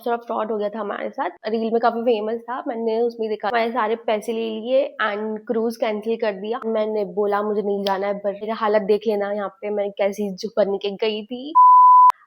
थोड़ा फ्रॉड हो गया था हमारे साथ, रील में काफी फेमस था, मैंने उसमें देखा, मैंने सारे पैसे ले लिए एंड क्रूज कैंसिल कर दिया। मैंने बोला मुझे नहीं जाना है, पर मेरा हालत देख लेना यहाँ पे मैं कैसी जो बन के गई थी।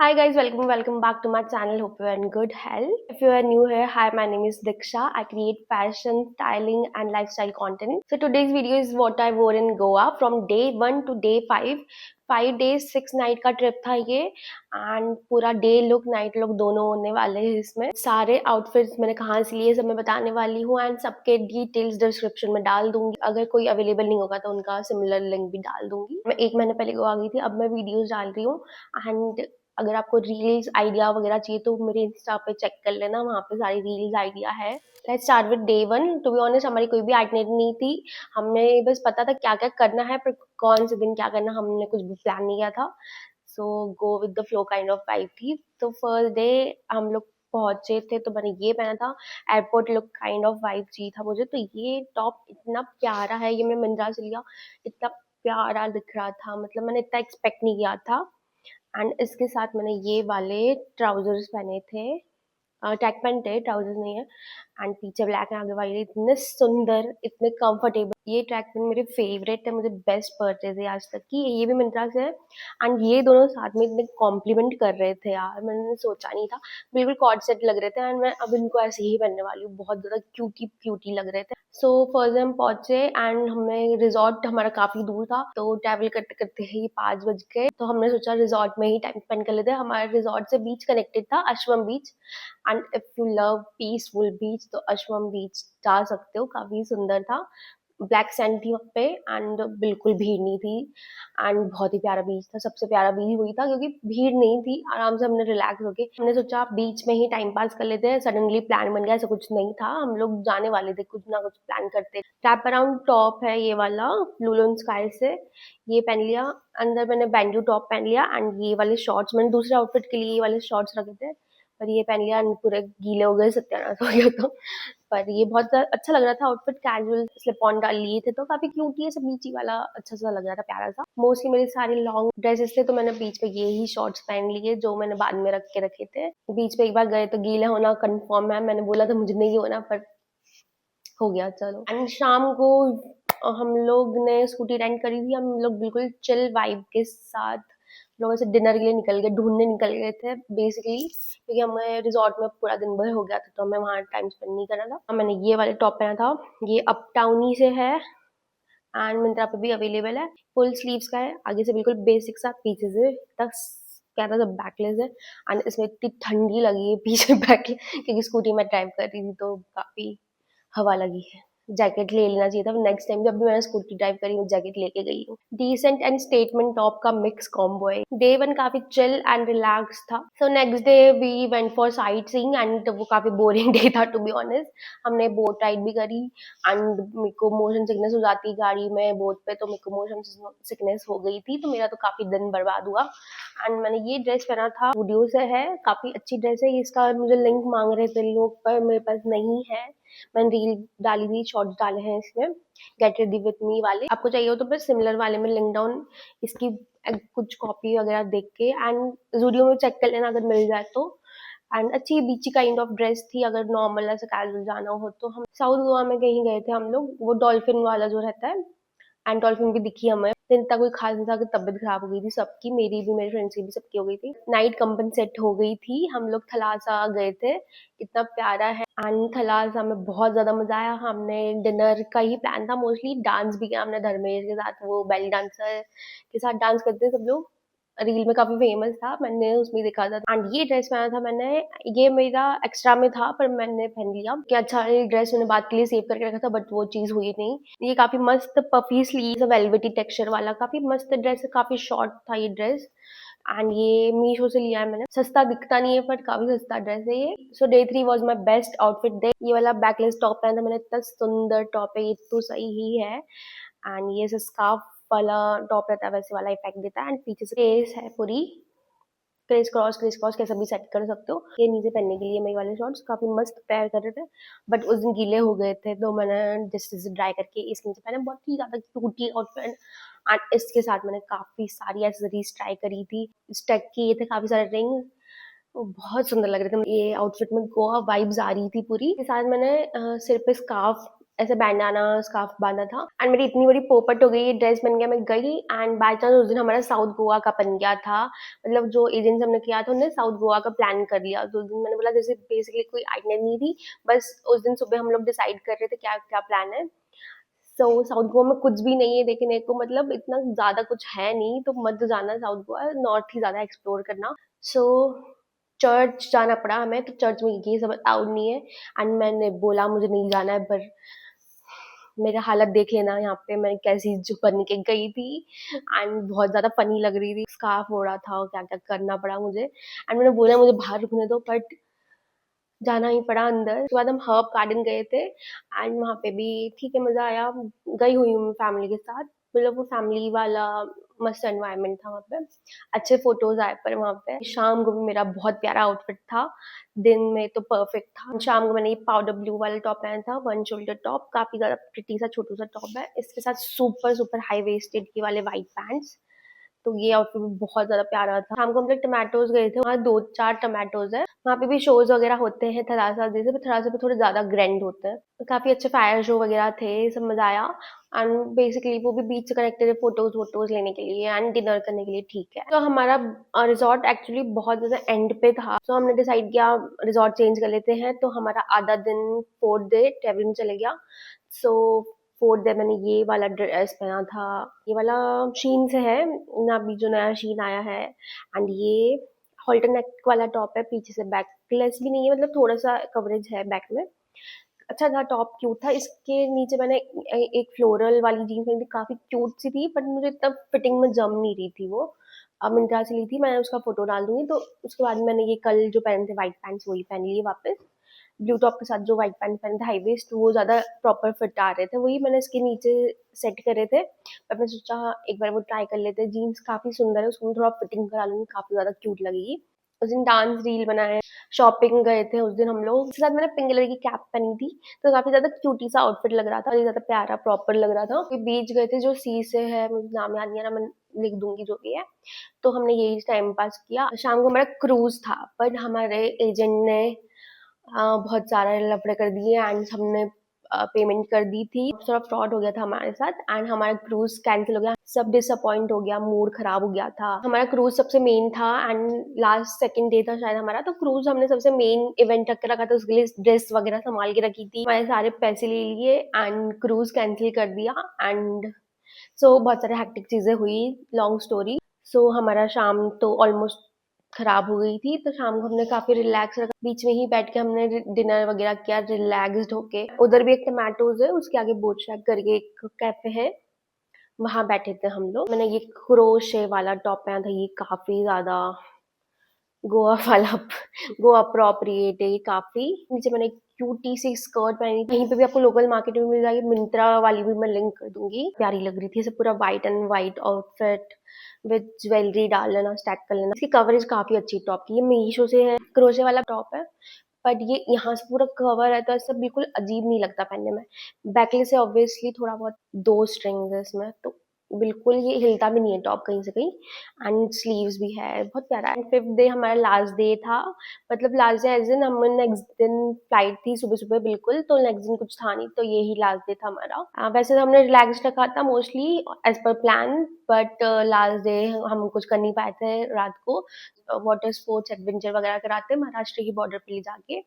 Hi guys, welcome back to my channel. Hope you are in good health. If you are new here, hi, my name is Diksha. I create fashion, styling and lifestyle content. So today's video is what I wore in Goa from day 1 to day 5. 5 days 6 night का trip था ये and पूरा day look night look दोनों होने वाले हैं। इसमें सारे आउटफिट्स मैंने कहाँ से लिए सब मैं बताने वाली हूँ एंड सबके डिटेल्स डिस्क्रिप्शन में डाल दूंगी। अगर कोई अवेलेबल नहीं होगा तो उनका सिमिलर लिंक भी डाल दूंगी। मैं 1 महीने पहले गोवा गई थी, अब मैं वीडियोस डाल रही हूँ एंड अगर आपको रील्स आइडिया वगैरह चाहिए तो मेरे इंस्टा पे चेक कर लेना, वहाँ पे सारी रील्स आइडिया है। Let's start with day 1। To be honest हमारी कोई भी आइटनरी नहीं थी, हमें बस पता था क्या क्या करना है पर कौन से दिन क्या करना हमने कुछ भी प्लान नहीं किया था। So go with the flow kind of vibe थी। तो फर्स्ट डे हम लोग पहुंचे थे तो मैंने ये पहना था, airport look kind of vibe चाहिए था मुझे। तो ये टॉप इतना प्यारा है, ये मैं मिंत्रा से लिया, इतना प्यारा दिख रहा था, मतलब मैंने इतना एक्सपेक्ट नहीं किया था। एंड इसके साथ मैंने ये वाले ट्राउजर्स पहने थे, ट्रैक पैंट है, ट्राउजर्स नहीं है। एंड पीछे ब्लैक है, आगे वाले इतने सुंदर इतने कंफर्टेबल। ये ट्रैक पैंट मेरे फेवरेट है, मुझे बेस्ट परचेज है आज तक की, ये भी मिंत्रा से है। एंड ये दोनों साथ में इतने कॉम्प्लीमेंट कर रहे थे यार, मैंने सोचा नहीं था, बिल्कुल कॉर्ड सेट लग रहे थे एंड मैं अब इनको ऐसे ही पहनने वाली हूँ, बहुत ज्यादा क्यूटी क्यूटी लग रहे थे। सो फर्स्ट हम पहुंचे एंड हमें रिजॉर्ट हमारा काफी दूर था, तो ट्रैवल करते करते ही 5 बज गए, तो हमने सोचा रिजॉर्ट में ही टाइम स्पेंड कर लेते हैं। हमारे रिजॉर्ट से बीच कनेक्टेड था, Ashwem beach. And if you love peaceful beach तो अश्वम बीच जा सकते हो, काफी सुंदर था। ब्लैक सैंड थी वहाँ पे एंड बिल्कुल भीड़ नहीं थी एंड बहुत ही प्यारा बीच था। सबसे प्यारा बीच वही था क्योंकि भीड़ नहीं थी, आराम से हमने रिलैक्स होके हमने सोचा बीच में ही टाइम पास कर लेते हैं। सडनली प्लान बन गया, ऐसा कुछ नहीं था, हम लोग जाने वाले थे, कुछ ना कुछ प्लान करते। रैप अराउंड टॉप है ये वाला लुलन स्काई से, ये पहन लिया। अंदर मैंने बैंडू टॉप पहन लिया एंड ये वाले शॉर्ट्स मैंने दूसरे आउटफिट के लिए ये वाले शॉर्ट्स रखे थे, पर ये पहन लिया एंड पूरे गीले हो गए, सत्यानाश हो गया। तो पर ये बहुत अच्छा लग रहा था आउटफिट, कैजुअल स्लिप ऑन डाल लिए थे तो काफी क्यूट, ये सब बीची वाला अच्छा सा लग रहा था, प्यारा सा। मोस्टली मेरी सारी लॉन्ग ड्रेसेस थे तो मैंने बीच पे ये ही शॉर्ट्स पहन लिए जो मैंने बाद में रख के रखे थे। बीच पे एक बार गए तो गीला होना कंफर्म है, मैंने बोला था मुझे नहीं होना पर हो गया, चलो। एंड शाम को हम लोग ने स्कूटी रेंट करी थी, हम लोग बिल्कुल चिल वाइब के साथ लोग ऐसे डिनर के लिए निकल गए, ढूंढने निकल गए थे बेसिकली, क्योंकि हमें रिजॉर्ट में पूरा दिन भर हो गया था तो हमें वहाँ टाइम स्पेंड नहीं करना था। मैंने ये वाले टॉप पहना था, ये अप टाउनी से है एंड मिंत्रा पे भी अवेलेबल है। फुल स्लीव्स का है, आगे से बिल्कुल बेसिक सा, पीछे से तक क्या था, बैकलेस है एंड इसमें इतनी ठंडी लगी है पीछे बैक क्योंकि स्कूटी में ड्राइव कर रही थी तो काफी हवा लगी है। जैकेट ले लेना चाहिए था, नेक्स्ट टाइम जब भी मैंने स्कूटी ड्राइव करी मैं जैकेट लेके गई हूँ। डिसेंट एंड स्टेटमेंट टॉप का मिक्स कॉम्बो है। डे 1 काफी चिल एंड रिलैक्स था। So next day we went for sightseeing and वो काफी बोरिंग डे था टू बी ऑनेस्ट। हमने बोट राइड भी करी एंड मेरे को मोशन सिकनेस हो जाती है गाड़ी में, बोट पे, तो मेरे को मोशन सिकनेस हो गई थी, तो मेरा तो काफी दिन बर्बाद हुआ। एंड मैंने ये ड्रेस पहना था, स्टूडियो से है, काफी अच्छी ड्रेस है, इसका मुझे लिंक मांग रहे थे लोग पर मेरे पास नहीं है। मैंने रील डाली थी, शॉर्ट्स डाले हैं इसमें, गेट रेडी विथ मी वाले, आपको चाहिए हो तो फिर सिमिलर वाले में लिंक डाउन इसकी कुछ कॉपी वगैरह देख के एंड जूडियो में चेक कर लेना अगर मिल जाए तो। एंड अच्छी बीची काइंड ऑफ ड्रेस थी, अगर नॉर्मल ऐसे कैजुअल जाना हो तो। हम साउथ गोवा में कहीं गए थे हम लोग, वो डॉल्फिन वाला जो रहता है, एंड डॉल्फिन भी दिखी हमें। दिन तक कोई खास नहीं था कि तबीयत खराब हो गई थी सबकी, मेरी भी, मेरे फ्रेंड्स की भी, सबकी हो गई थी। नाइट कंपनसेट हो गई थी, हम लोग थलासा गए थे, इतना प्यारा है एंड थलासा में बहुत ज्यादा मजा आया। हमने डिनर का ही प्लान था मोस्टली, डांस भी किया हमने धर्मेश के साथ, वो बेली डांसर के साथ डांस करते सब लोग, रील में काफी फेमस था, मैंने उसमें देखा था। एंड ये ड्रेस पहना था मैंने, ये मेरा एक्स्ट्रा में था पर मैंने पहन लिया कि अच्छा ये ड्रेस मैंने बात के लिए सेव करके रखा था बट वो चीज हुई नहीं। ये काफी मस्त पफी स्लीव वेलवेटी टेक्सचर वाला काफी मस्त ड्रेस है, काफी शॉर्ट था ये ड्रेस एंड ये मीशो से लिया है मैंने। सस्ता दिखता नहीं है पर काफी सस्ता ड्रेस है ये। So day 3 was my best outfit day. ये वाला बैकलेस टॉप पहना था मैंने, इतना सुंदर टॉप है, ये तो सही ही है एंड ये स्कार्फ वाला टॉप रहता है वैसे वाला इफेक्ट देता है एंड पीछे से केस है पूरी, क्रिस क्रॉस कैसा भी सेट कर सकते हो। ये नीचे पहनने के लिए मेरे वाले शॉर्ट्स काफी मस्त पेयर कर रहे थे बट उस दिन गीले हो गए थे तो मैंने जस्ट ड्राई करके इसके नीचे पहने, बहुत ही ज्यादा क्यूटी आउटफिट। एंड इसके साथ मैंने काफी सारी एक्सेसरीज ट्राई करी थी, स्टेक किए थे काफी सारे रिंग वो बहुत सुंदर लग रहे थे। ये आउटफिट में गोवा वाइब्स आ रही थी पूरी। के साथ मैंने सिर पे स्कार्फ, ऐसे बैंडाना स्कार्फ बांधा था एंड मेरी इतनी बड़ी पोपट हो गई, ड्रेस बन गया, मैं गई एंड बाय चांस उस दिन हमारा साउथ गोवा का बन गया था। मतलब जो एजेंट्स हमने किया था उन्होंने साउथ गोवा का प्लान कर लिया। तो उस दिन मैंने बोला, जैसे बेसिकली कोई आइडिया नहीं थी, बस उस दिन सुबह हम लोग डिसाइड कर रहे थे क्या क्या प्लान है। सो साउथ गोवा में कुछ भी नहीं है देखने को, मतलब इतना ज्यादा कुछ है नहीं, तो मत जाना साउथ गोवा, नॉर्थ ही ज्यादा एक्सप्लोर करना। सो चर्च जाना पड़ा हमें, तो चर्च में ये सब अलाउड नहीं है एंड मैंने बोला मुझे नहीं जाना है, पर मेरा हालत देख लेना यहाँ पे मैं कैसी जो बन के गई थी एंड बहुत ज्यादा फनी लग रही थी। स्कार्फ ओढ़ा था और क्या क्या करना पड़ा मुझे एंड मैंने बोला मुझे बाहर रुकने दो, बट जाना ही पड़ा अंदर। उसके बाद हम हर्ब गार्डन गए थे एंड वहाँ पे भी ठीक है, मजा आया। गई हुई हूँ फैमिली के साथ, मतलब वो फैमिली वाला मस्त एनवायरनमेंट था वहाँ पे, अच्छे फोटोज आए। पर वहाँ पे शाम को भी मेरा बहुत प्यारा आउटफिट था, दिन में तो परफेक्ट था। शाम को मैंने ये पाउडर ब्लू वाला टॉप पहना था, वन शोल्डर टॉप, काफी ज्यादा प्रिटी सा छोटू सा टॉप है, इसके साथ सुपर सुपर हाई वेस्टेड के वाले व्हाइट पैंट्स। तो ये आउटफिट भी बहुत ज्यादा प्यारा था। शाम को हम लोग टमाटोज गए थे, वहाँ दो चार टमाटोज है, वहाँ पे भी शोज वगैरह होते हैं थरासा जैसे, पर थरासा पे थोड़े ज्यादा ग्रैंड होते हैं। तो काफी अच्छे फायर शो वगैरह थे, सब मजा आया। एंड बेसिकली वो भी बीच से कनेक्टेड है, फोटोज वोटोज लेने के लिए एंड डिनर करने के लिए, ठीक है। तो हमारा रिजॉर्ट एक्चुअली बहुत ज्यादा एंड पे था, तो हमने डिसाइड किया रिजॉर्ट चेंज कर लेते हैं। तो हमारा आधा दिन 4th डे ट्रेवलिंग में चले गया। सो 4th डे मैंने ये वाला ड्रेस पहना था, ये वाला शीन से है ना, अभी जो नया शीन आया है। एंड ये हॉल्टर नेक वाला टॉप है, पीछे से बैकलेस भी नहीं है, मतलब थोड़ा सा कवरेज है बैक में। अच्छा था, टॉप क्यूट था। इसके नीचे मैंने एक फ्लोरल वाली जीन्स पहनी थी, काफी क्यूट सी थी, बट मुझे तब फिटिंग में जम नहीं रही थी वो। अब मिंत्रा से ली थी, मैं उसका फोटो डाल दूंगी। तो उसके बाद मैंने ये कल जो पहने थे व्हाइट पैंट्स, वही पहन लिए वापस। ब्लू टॉप के साथ जो व्हाइट पैंट पहने थे हाई वेस्ट, वो ज्यादा प्रॉपर फिट आ रहे थे, वही मैंने इसके नीचे सेट करे थे। पर मैं सोचा एक बार वो ट्राई कर लेते। जीन्स काफी सुंदर है, उसको मैं थोड़ा फिटिंग करा लूंगी, काफी ज्यादा क्यूट लगेगी। उस दिन डांस रील बनाए, शॉपिंग गए थे उस दिन हम लोग। उसके साथ मैंने पिंक कलर की कैप पहनी थी, तो काफी ज्यादा क्यूटी सा आउटफिट लग रहा था और ये ज्यादा प्यारा प्रॉपर लग रहा था। फिर बीच गए थे जो सी से है, मुझे नाम याद नहीं आ रहा, मैं लिख दूंगी जो भी है। तो हमने यही टाइम पास किया। शाम को हमारा क्रूज था, बट हमारे एजेंट ने बहुत सारे लफड़े कर दिए एंड हमने पेमेंट कर दी थी, थोड़ा फ्रॉड हो गया था हमारे साथ एंड हमारा क्रूज कैंसिल हो गया। सब डिसअपॉइंट हो गया, मूड खराब हो गया था। हमारा क्रूज सबसे मेन था एंड लास्ट सेकंड डे था शायद हमारा, तो क्रूज हमने सबसे मेन इवेंट रख के रखा था, उसके लिए ड्रेस वगैरह संभाल के रखी थी। हमारे सारे पैसे ले लिए एंड क्रूज कैंसिल कर दिया एंड सो बहुत सारे हेक्टिक चीजें हुई, लॉन्ग स्टोरी। सो हमारा शाम तो ऑलमोस्ट खराब हो गई थी। तो शाम को हमने काफी रिलैक्स रखा, बीच में ही बैठ के हमने डिनर वगैरह किया रिलैक्स्ड होके। उधर भी एक टमाटोज है, उसके आगे बोट शैक करके एक कैफे है, वहां बैठे थे हम लोग। मैंने ये क्रोशे वाला टॉप पहना था, ये काफी ज्यादा गोवा वाला गोवा अप्रोप्रिएट है ये काफी। नीचे मैंने क्यूटी सी स्कर्ट पहनी, कहीं पे भी आपको लोकल मार्केट में मिल जाएगी, मिंत्रा वाली भी मैं लिंक कर दूंगी, प्यारी लग रही थी। सब पूरा white and white outfit with jewellery डाल लेना, स्टैक कर लेना। इसकी कवरेज काफी अच्छी टॉप की, ये मीशो से है, क्रोशे वाला टॉप है, बट ये यहाँ से पूरा कवर है, तो ऐसा बिल्कुल अजीब नहीं लगता पहनने में। बैकलेस से ऑब्वियसली थोड़ा बहुत, दो स्ट्रिंग्स है इसमें, तो बिल्कुल ये हिलता भी नहीं है टॉप कहीं से कहीं। एंड स्लीव्स भी है, बहुत प्यारा। एंड 5th डे हमारा लास्ट डे था, मतलब लास्ट डे एज इन हम नेक्स्ट दिन फ्लाइट थी सुबह सुबह बिल्कुल, तो नेक्स्ट दिन कुछ था नहीं, तो ये ही लास्ट डे था हमारा। वैसे तो हमने रिलैक्स रखा था mostly as per plan, but last day हम कुछ कर नहीं पाए थे रात को। वाटर स्पोर्ट्स एडवेंचर वगैरह कराते महाराष्ट्र की बॉर्डर पे ले जाके,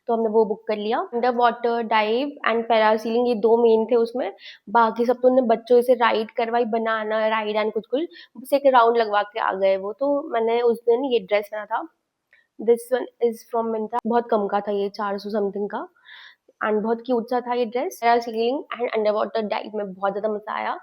तो हमने वो बुक कर लिया। Under water dive and parasailing, ये दो मेन थे उसमें। बाकी सब तो उन्होंने बच्चों से राइड करवाई, बनाना राइड एंड कुछ कुछ, बस एक राउंड लगवा के आ गए वो। तो मैंने उस दिन ये ड्रेस पहना था, this one is from Myntra, बहुत कम का था ये, 400 समथिंग का एंड बहुत क्यूट सा था ये dress. Parasailing and under water dive में बहुत ज्यादा मजा आया,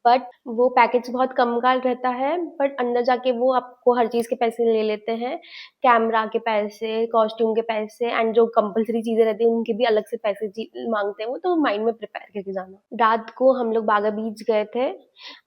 बट वो पैकेज बहुत कम का रहता है, बट अंदर जाके वो आपको हर चीज के पैसे ले लेते हैं, कैमरा के पैसे, कॉस्ट्यूम के पैसे एंड जो कंपलसरी चीजें रहती हैं उनके भी अलग से पैसे मांगते हैं वो, तो माइंड में प्रिपेयर करके जाना। रात को हम लोग बागा बीच गए थे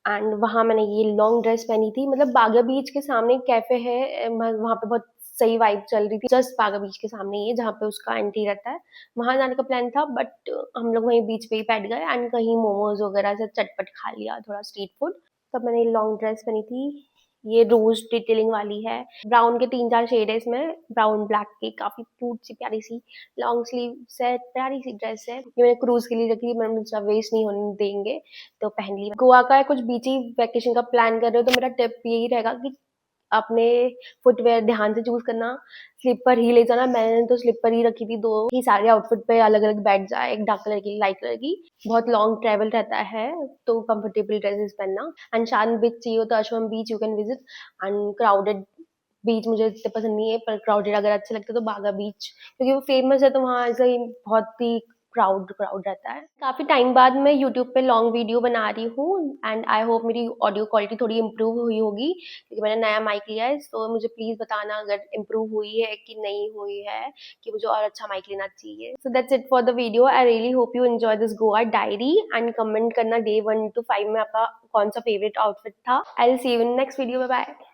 एंड वहां मैंने ये लॉन्ग ड्रेस पहनी थी, मतलब बागा बीच के सामने कैफे है, वहां पे बहुत सही वाइब चल रही थी, जस्ट बागा बीच के सामने ही है जहाँ पे उसका एंट्री रहता है, वहां जाने का प्लान था, बट हम लोग वहीं बीच पे ही बैठ गए एंड कहीं मोमोज वगैरह से चटपट खा लिया, थोड़ा स्ट्रीट फूड। तब मैंने लॉन्ग ड्रेस पहनी थी, ये रोज डिटेलिंग वाली है। ब्राउन के 3-4 शेड है इसमें, ब्राउन ब्लैक की काफी क्यूट सी प्यारी सी लॉन्ग स्लीव है, प्यारी सी ड्रेस है। ये मैंने क्रूज के लिए रखी थी, मैंने सोचा वेस्ट नहीं होने देंगे तो पहन ली। गोवा का कुछ बीची वैकेशन का प्लान कर रहे हो तो मेरा टिप यही रहेगा कि अपने फुटवेयर ध्यान से चूज करना, स्लीपर ही ले जाना। मैंने तो स्लीपर ही रखी थी, 2 ही सारे आउटफिट पे अलग अलग बैठ जाए, एक डार्क कलर की, लाइट कलर की। बहुत लॉन्ग ट्रेवल रहता है तो कंफर्टेबल ड्रेसेस पहनना। एंड शांत बीच चाहिए हो तो Ashwem beach you can visit. And crowded beach मुझे इतने पसंद नहीं है, पर क्राउडेड अगर अच्छे लगते तो बागा बीच, क्योंकि वो फेमस है तो वहाँ ऐसे ही बहुत ही क्राउड क्राउड रहता है। काफी टाइम बाद मैं यूट्यूब पे लॉन्ग वीडियो बना रही हूँ एंड आई होप मेरी ऑडियो क्वालिटी थोड़ी इम्प्रूव हुई होगी, क्योंकि मैंने नया माइक लिया है। तो मुझे प्लीज बताना अगर इम्प्रूव हुई है कि नहीं हुई है, कि मुझे और अच्छा माइक लेना चाहिए। So that's it for the video. I really hope you enjoy this Goa diary and comment करना डे 1 to 5 में आपका कौन सा फेवरेट आउटफिट था। I will see you in next video. Bye bye.